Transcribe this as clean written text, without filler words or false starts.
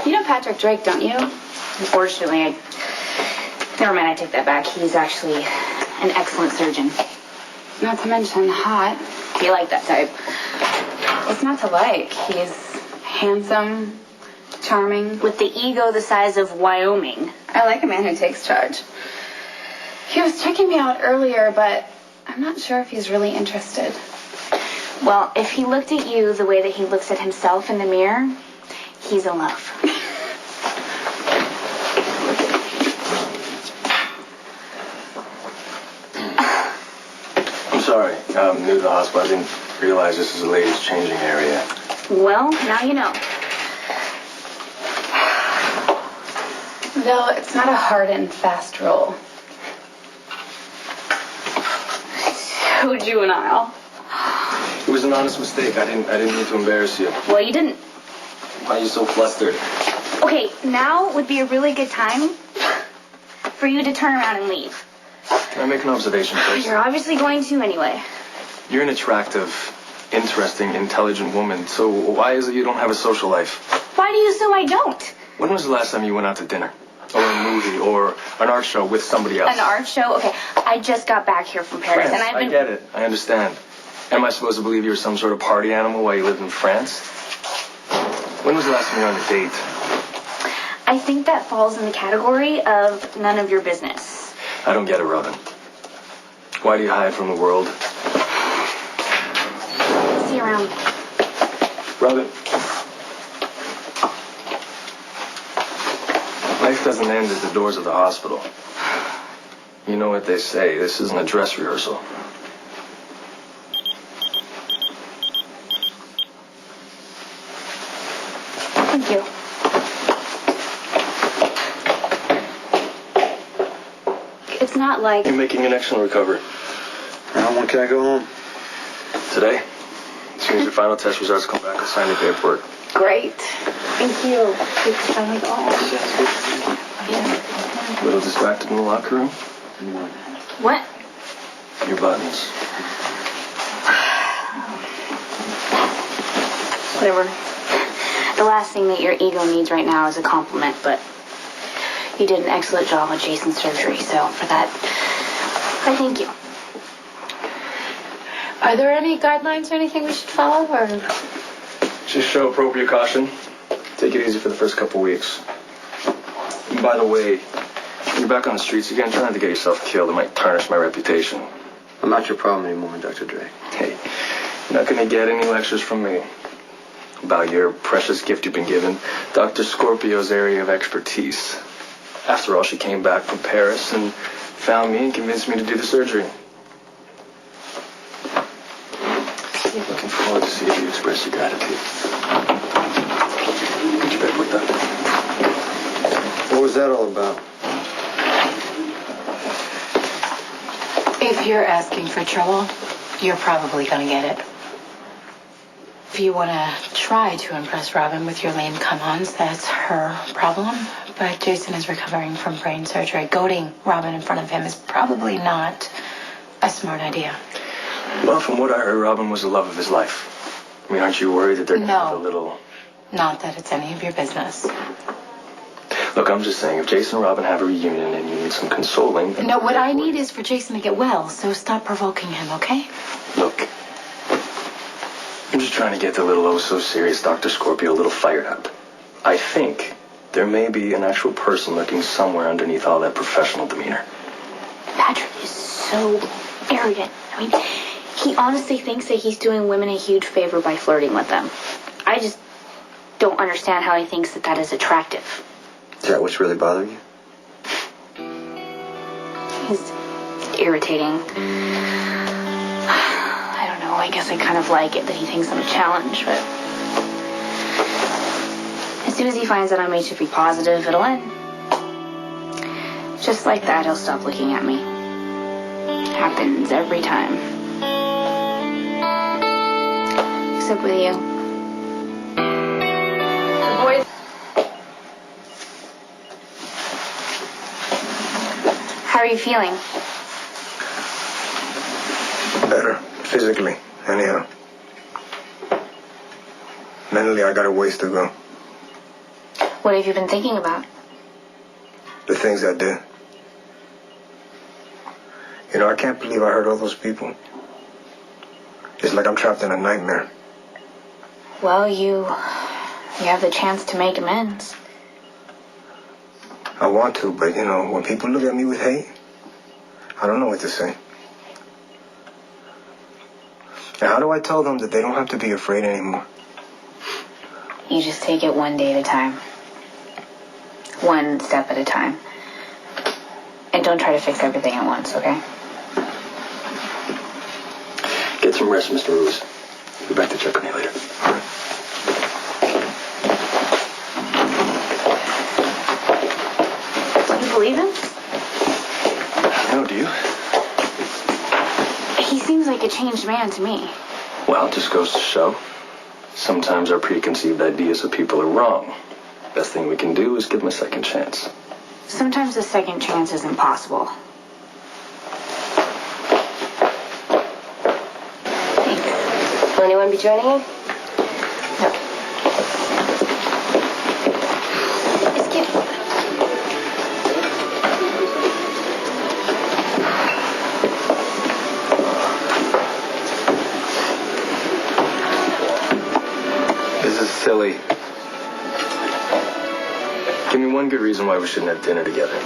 You know Patrick Drake, don't you? Unfortunately, never mind, I take that back. He's actually an excellent surgeon. Not to mention hot. You like that type. What's not to like? He's handsome, charming. With the ego the size of Wyoming. I like a man who takes charge. He was checking me out earlier, but I'm not sure if he's really interested. Well, if he looked at you the way that he looks at himself in the mirror, he's in love. I'm sorry. I'm new to the hospital. I didn't realize this is a ladies' changing area. Well, now you know. No, it's not a hard and fast rule. So juvenile. It was an honest mistake. I didn't mean to embarrass you. Well, you didn't. Why are you so flustered? Okay, now would be a really good time for you to turn around and leave. Can I make an observation first? You're obviously going to anyway. You're an attractive, interesting, intelligent woman, so why is it you don't have a social life? Why do you assume I don't? When was the last time you went out to dinner? Or a movie, or an art show with somebody else? An art show? Okay, I just got back here from Paris, France, and I've been... I get it. I understand. Am I supposed to believe you were some sort of party animal while you lived in France? When was the last time you were on a date? I think that falls in the category of none of your business. I don't get it, Robin. Why do you hide from the world? See you around. Robin. Life doesn't end at the doors of the hospital. You know what they say. This isn't a dress rehearsal. Thank you. It's not like... You're making an excellent recovery. When can I go home? Today, as soon as your final test results come back, I'll sign your paperwork. Great. Thank you. You can finally go home. A little distracted in the locker room? What? Your buttons. Whatever. The last thing that your ego needs right now is a compliment, but you did an excellent job with Jason's surgery, so for that, I thank you. Are there any guidelines or anything we should follow, or? Just show appropriate caution. Take it easy for the first couple weeks. And by the way, when you're back on the streets again, try not to get yourself killed. It might tarnish my reputation. I'm not your problem anymore, Dr. Drake. Hey, you're not going to get any lectures from me about your precious gift you've been given, Dr. Scorpio's area of expertise. After all, she came back from Paris and found me and convinced me to do the surgery. Looking forward to seeing you express your gratitude. Get your paperwork done. What was that all about? If you're asking for trouble, you're probably gonna get it. If you want to try to impress Robin with your lame come-ons, that's her problem. But Jason is recovering from brain surgery. Goading Robin in front of him is probably not a smart idea. Well, from what I heard, Robin was the love of his life. I mean, aren't you worried that they're going to have a little... Not that it's any of your business. Look, I'm just saying, if Jason and Robin have a reunion and you need some consoling... No, what I need is for Jason to get well, so stop provoking him, okay? Look, I'm just trying to get the little oh-so-serious Dr. Scorpio a little fired up. I think there may be an actual person lurking somewhere underneath all that professional demeanor. Patrick is so arrogant. I mean, he honestly thinks that he's doing women a huge favor by flirting with them. I just don't understand how he thinks that that is attractive. Is that what's really bothering you? He's irritating. I don't know, I guess I kind of like it that he thinks I'm a challenge, but... As soon as he finds out I'm HFP positive, it'll end. Just like that, he'll stop looking at me. Happens every time. Except with you. The boys... How are you feeling? Better, physically, anyhow. Mentally, I got a ways to go. What have you been thinking about? The things I did. You know, I can't believe I hurt all those people. It's like I'm trapped in a nightmare. Well, you have the chance to make amends. I want to, but you know, when people look at me with hate, I don't know what to say. And how do I tell them that they don't have to be afraid anymore? You just take it one day at a time. One step at a time. And don't try to fix everything at once, okay? Get some rest, Mr. Ruiz. Be back to check on you later. Do you believe him? No, do you? He seems like a changed man to me. Well, it just goes to show. Sometimes our preconceived ideas of people are wrong. Best thing we can do is give them a second chance. Sometimes a second chance is impossible. Will anyone be joining you? No. It's Kitty. This is silly. Give me one good reason why we shouldn't have dinner together.